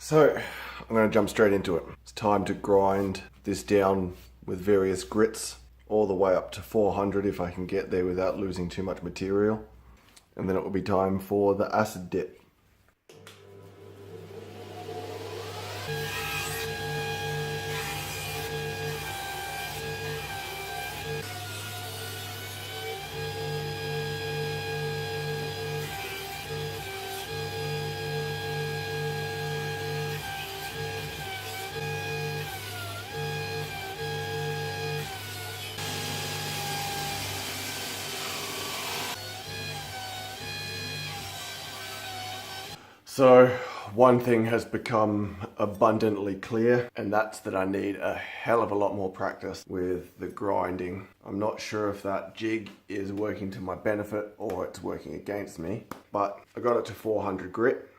So I'm going to jump straight into it. It's time to grind this down with various grits all the way up to 400 if I can get there without losing too much material. And then it will be time for the acid dip. So one thing has become abundantly clear, and that's that I need a hell of a lot more practice with the grinding. I'm not sure if that jig is working to my benefit or it's working against me, but I got it to 400 grit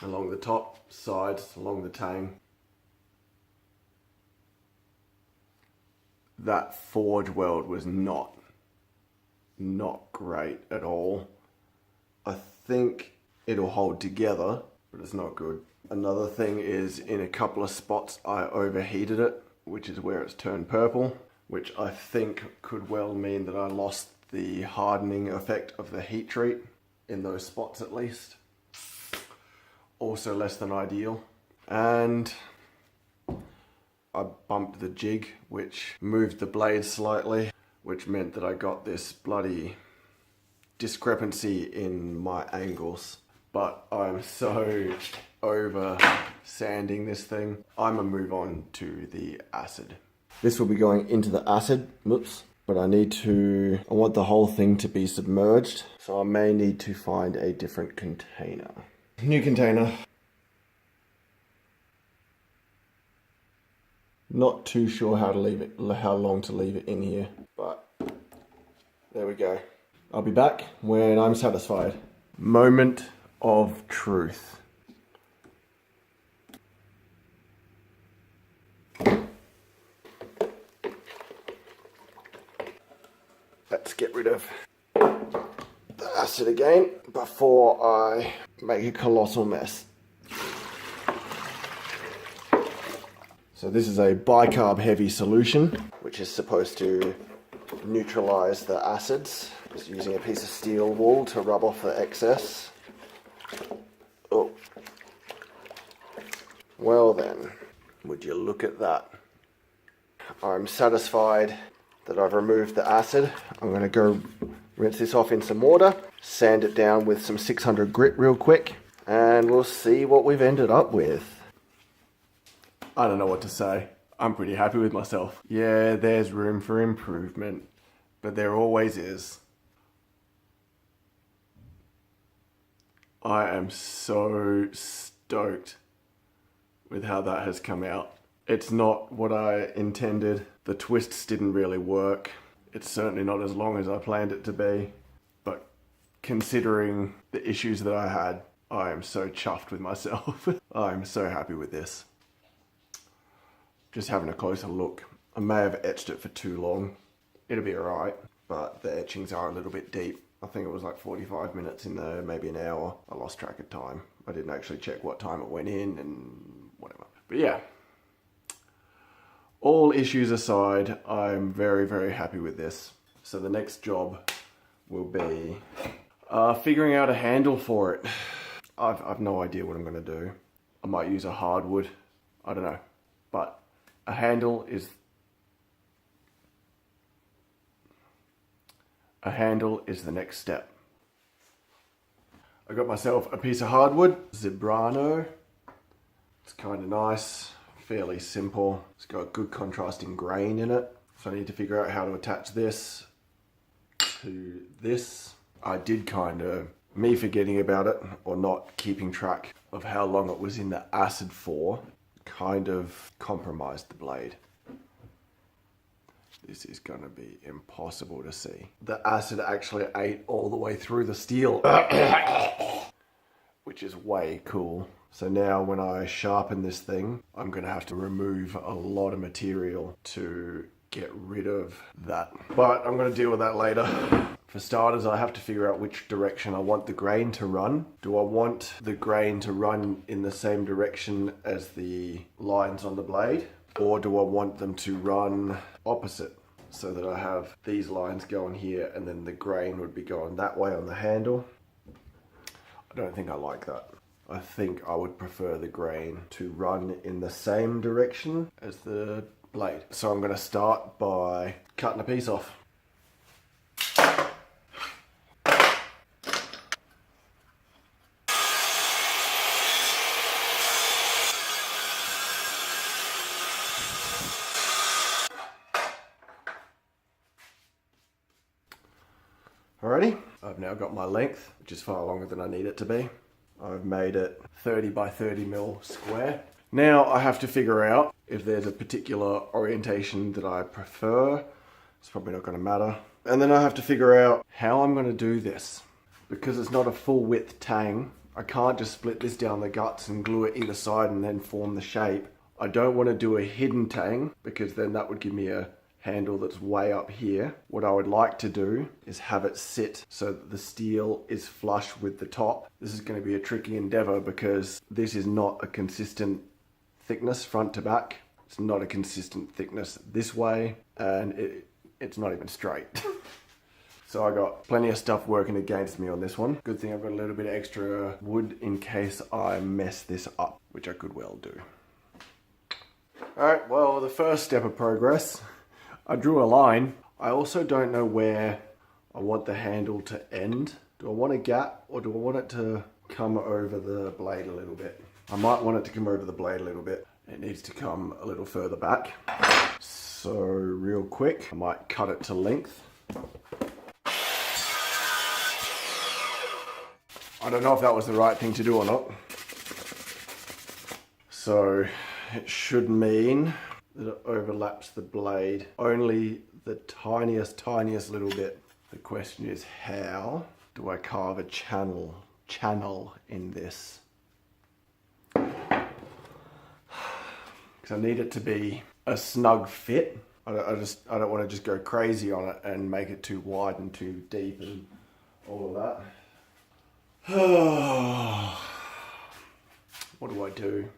along the top, sides, along the tang. That forge weld was not great at all. I think it'll hold together, but it's not good. Another thing is in a couple of spots I overheated it, which is where it's turned purple, which I think could well mean that I lost the hardening effect of the heat treat in those spots at least. Also less than ideal. And I bumped the jig, which moved the blade slightly, which meant that I got this bloody discrepancy in my angles. But I'm so over sanding this thing. I'm gonna move on to the acid. This will be going into the acid, whoops. But I want the whole thing to be submerged. So I may need to find a different container. New container. Not too sure how long to leave it in here, but there we go. I'll be back when I'm satisfied. Moment of truth. Let's get rid of the acid again before I make a colossal mess. So this is a bicarb heavy solution, which is supposed to neutralize the acids. Just using a piece of steel wool to rub off the excess. Oh. Well then, would you look at that? I'm satisfied that I've removed the acid. I'm going to go rinse this off in some water, sand it down with some 600 grit real quick, and we'll see what we've ended up with. I don't know what to say. I'm pretty happy with myself. Yeah, there's room for improvement, but there always is. I am so stoked with how that has come out. It's not what I intended. The twists didn't really work. It's certainly not as long as I planned it to be. But considering the issues that I had, I am so chuffed with myself. I'm so happy with this. Just having a closer look. I may have etched it for too long. It'll be alright, but the etchings are a little bit deep. I think it was like 45 minutes in there, maybe an hour. I lost track of time. I didn't actually check what time it went in and whatever. But yeah, all issues aside, I'm very, very happy with this. So the next job will be figuring out a handle for it. I've no idea what I'm going to do. I might use a hardwood. I don't know. But a handle is the next step. I got myself a piece of hardwood, Zebrano. It's kind of nice, fairly simple. It's got good contrasting grain in it. So I need to figure out how to attach this to this. I did me forgetting about it or not keeping track of how long it was in the acid for, kind of compromised the blade. This is gonna be impossible to see. The acid actually ate all the way through the steel, which is way cool. So now when I sharpen this thing, I'm gonna have to remove a lot of material to get rid of that. But I'm going to deal with that later. For starters, I have to figure out which direction I want the grain to run. Do I want the grain to run in the same direction as the lines on the blade? Or do I want them to run opposite? So that I have these lines going here and then the grain would be going that way on the handle. I don't think I like that. I think I would prefer the grain to run in the same direction as the blade. So I'm going to start by cutting a piece off. Alrighty, I've now got my length, which is far longer than I need it to be. I've made it 30 by 30 mil square. Now I have to figure out if there's a particular orientation that I prefer. It's probably not going to matter. And then I have to figure out how I'm going to do this. Because it's not a full width tang, I can't just split this down the guts and glue it either side and then form the shape. I don't want to do a hidden tang because then that would give me a handle that's way up here. What I would like to do is have it sit so that the steel is flush with the top. This is going to be a tricky endeavor because this is not a consistent thickness front to back. It's not a consistent thickness this way, and it's not even straight. So I got plenty of stuff working against me on this one. Good thing I've got a little bit of extra wood in case I mess this up, which I could well do. Alright, well, the first step of progress, I drew a line. I also don't know where I want the handle to end. Do I want a gap or do I want it to come over the blade a little bit? I might want it to come over the blade a little bit. It needs to come a little further back. So real quick, I might cut it to length. I don't know if that was the right thing to do or not. So it should mean that it overlaps the blade only the tiniest little bit. The question is, how do I carve a channel in this? Because I need it to be a snug fit. I don't want to just go crazy on it and make it too wide and too deep and all of that. What do I do?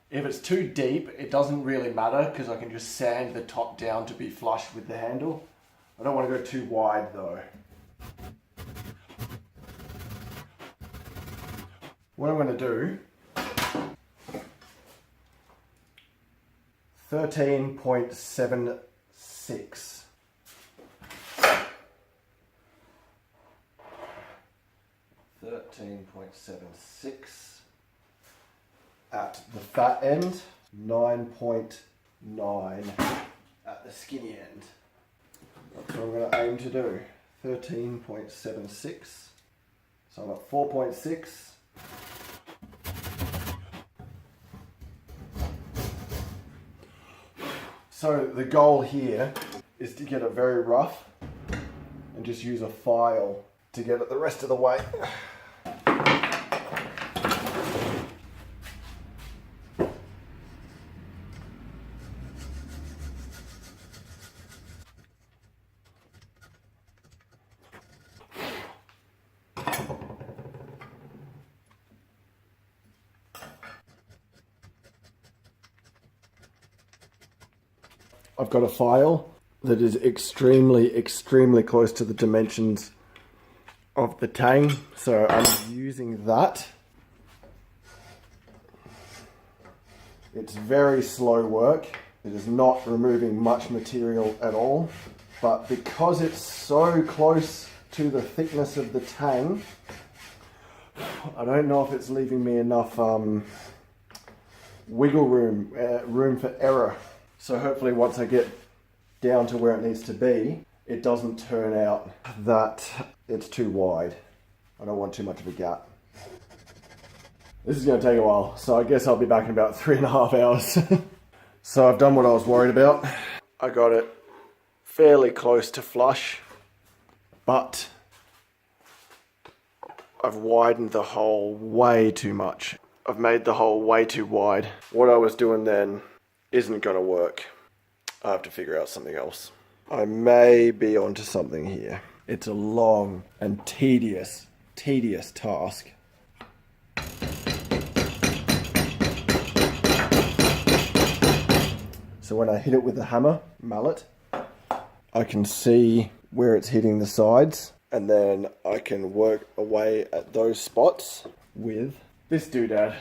If it's too deep, it doesn't really matter because I can just sand the top down to be flush with the handle. I don't want to go too wide though. What I'm going to do, 13.76. At the fat end, 9.9 at the skinny end. That's what I'm going to aim to do. 13.76. So I'm at 4.6. So the goal here is to get it very rough and just use a file to get it the rest of the way. I've got a file that is extremely close to the dimensions of the tang, so I'm using that. It's very slow work. It is not removing much material at all, but because it's so close to the thickness of the tang, I don't know if it's leaving me enough wiggle room, room for error. So hopefully once I get down to where it needs to be, it doesn't turn out that it's too wide. I don't want too much of a gap. This is going to take a while, so I guess I'll be back in about 3.5 hours. So I've done what I was worried about. I got it fairly close to flush, but I've widened the hole way too much. I've made the hole way too wide. What I was doing then isn't going to work. I have to figure out something else. I may be onto something here. It's a long and tedious task. So when I hit it with the hammer, mallet, I can see where it's hitting the sides, and then I can work away at those spots with this doodad.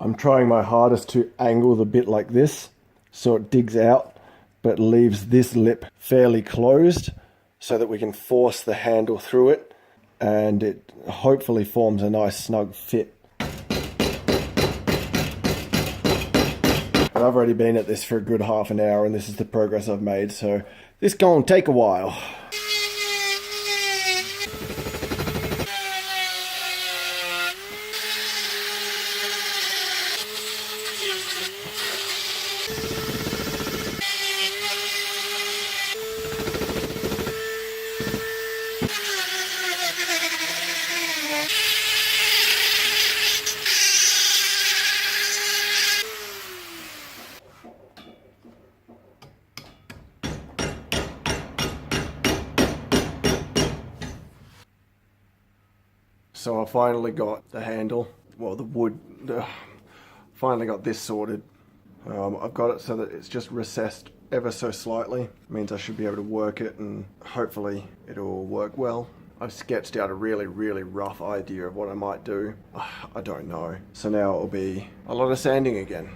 I'm trying my hardest to angle the bit like this so it digs out but leaves this lip fairly closed so that we can force the handle through it and it hopefully forms a nice snug fit. But I've already been at this for a good half an hour and this is the progress I've made, so this gonna take a while. So I finally got the handle, well the wood, finally got this sorted. I've got it so that it's just recessed ever so slightly. It means I should be able to work it and hopefully it'll work well. I've sketched out a really rough idea of what I might do. I don't know. So now it'll be a lot of sanding again.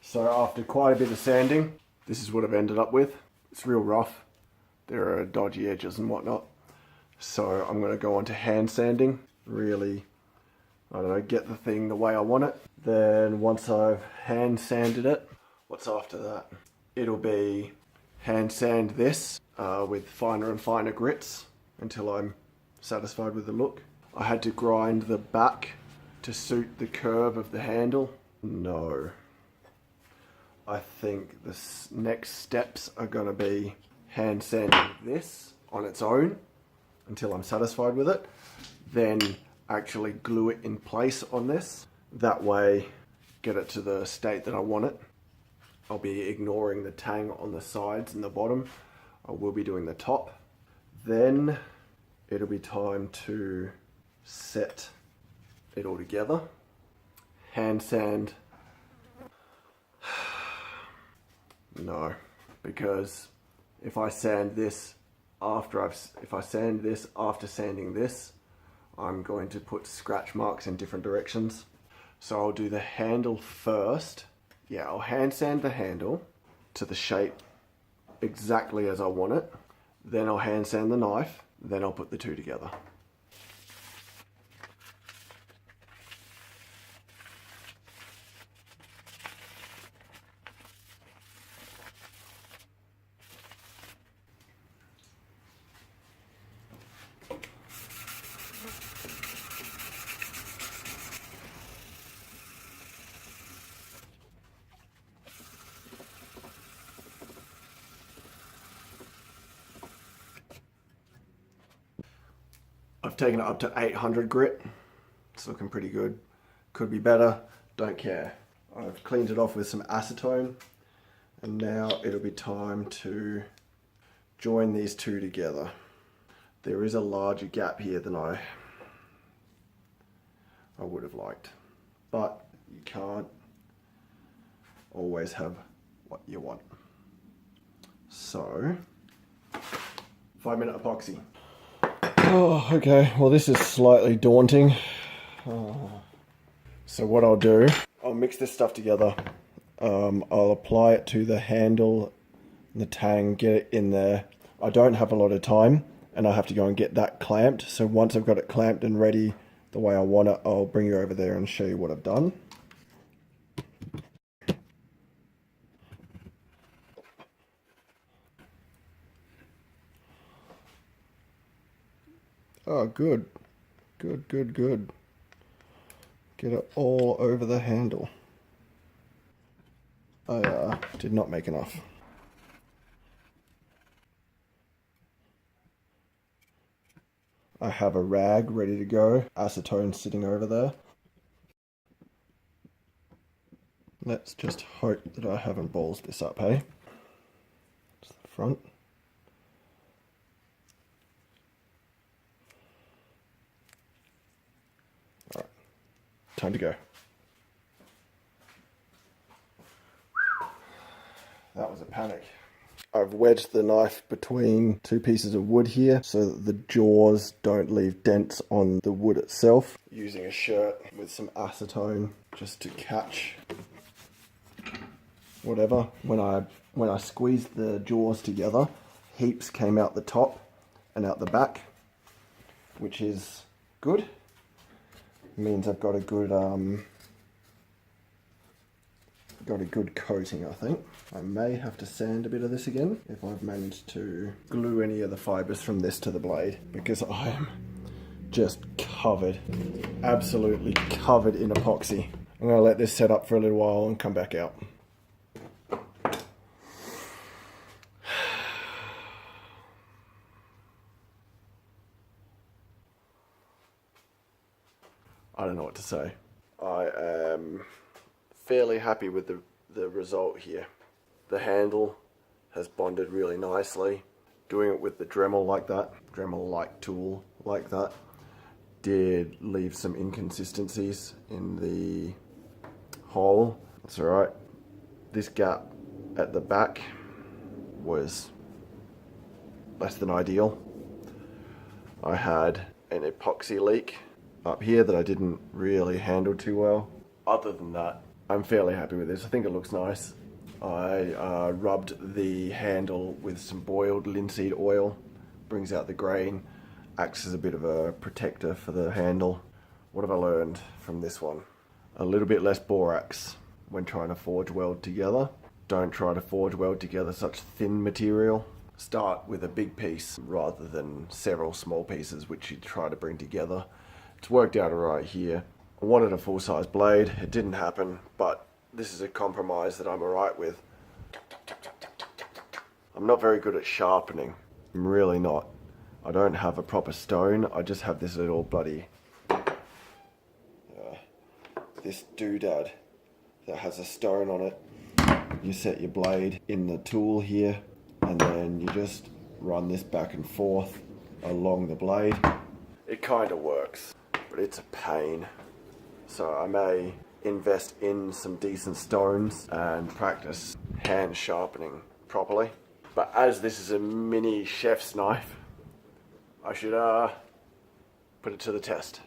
So after quite a bit of sanding, this is what I've ended up with. It's real rough. There are dodgy edges and whatnot. So I'm going to go on to hand sanding. Really, I don't know, get the thing the way I want it. Then once I've hand sanded it, what's after that? It'll be hand sand this with finer and finer grits until I'm satisfied with the look. I had to grind the back to suit the curve of the handle. No. I think the next steps are going to be hand sanding this on its own until I'm satisfied with it. Then actually glue it in place on this. That way, get it to the state that I want it. I'll be ignoring the tang on the sides and the bottom. I will be doing the top. Then it'll be time to set it all together. Hand sand. No, because if I sand this after sanding this, I'm going to put scratch marks in different directions. So I'll do the handle first. Yeah, I'll hand sand the handle to the shape exactly as I want it. Then I'll hand sand the knife. Then I'll put the two together. I've taken it up to 800 grit. It's looking pretty good. Could be better, don't care. I've cleaned it off with some acetone, and now it'll be time to join these two together. There is a larger gap here than I would have liked, but you can't always have what you want. So, 5-minute epoxy. Oh, okay, well this is slightly daunting. So what I'll do, I'll mix this stuff together. I'll apply it to the handle, the tang, get it in there. I don't have a lot of time and I have to go and get that clamped. So once I've got it clamped and ready the way I want it, I'll bring you over there and show you what I've done. Oh, good. Good, good, good. Get it all over the handle. I did not make enough. I have a rag ready to go. Acetone sitting over there. Let's just hope that I haven't ballsed this up, hey? It's the front. Alright, time to go. That was a panic. I've wedged the knife between two pieces of wood here so that the jaws don't leave dents on the wood itself. Using a shirt with some acetone just to catch whatever. When I squeezed the jaws together, heaps came out the top and out the back, which is good. It means I've got a good coating, I think. I may have to sand a bit of this again if I've managed to glue any of the fibers from this to the blade, because I am just covered, absolutely covered in epoxy. I'm going to let this set up for a little while and come back out. I don't know what to say. I am fairly happy with the result here. The handle has bonded really nicely. Doing it with the Dremel like that, Dremel-like tool like that, did leave some inconsistencies in the hole. That's alright. This gap at the back was less than ideal. I had an epoxy leak up here that I didn't really handle too well. Other than that, I'm fairly happy with this. I think it looks nice. I rubbed the handle with some boiled linseed oil, brings out the grain, acts as a bit of a protector for the handle. What have I learned from this one? A little bit less borax when trying to forge weld together. Don't try to forge weld together such thin material. Start with a big piece rather than several small pieces which you try to bring together. It's worked out alright here. I wanted a full-size blade. It didn't happen, but this is a compromise that I'm alright with. I'm not very good at sharpening. I'm really not. I don't have a proper stone. I just have this little bloody this doodad that has a stone on it. You set your blade in the tool here, and then you just run this back and forth along the blade. It kind of works, but it's a pain. So I may invest in some decent stones and practice hand sharpening properly. But as this is a mini chef's knife, I should put it to the test.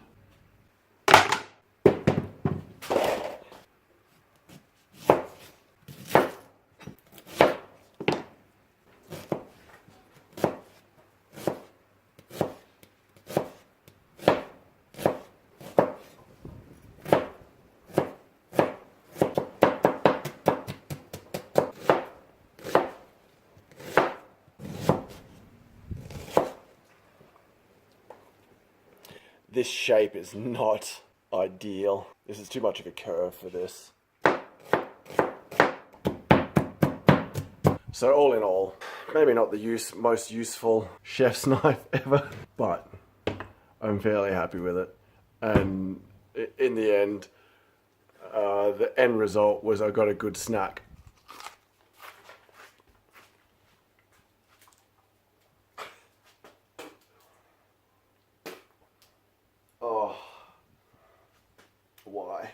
This shape is not ideal. This is too much of a curve for this. So all in all, maybe not the most useful chef's knife ever, but I'm fairly happy with it. And in the end result was I got a good snack. Oh, why?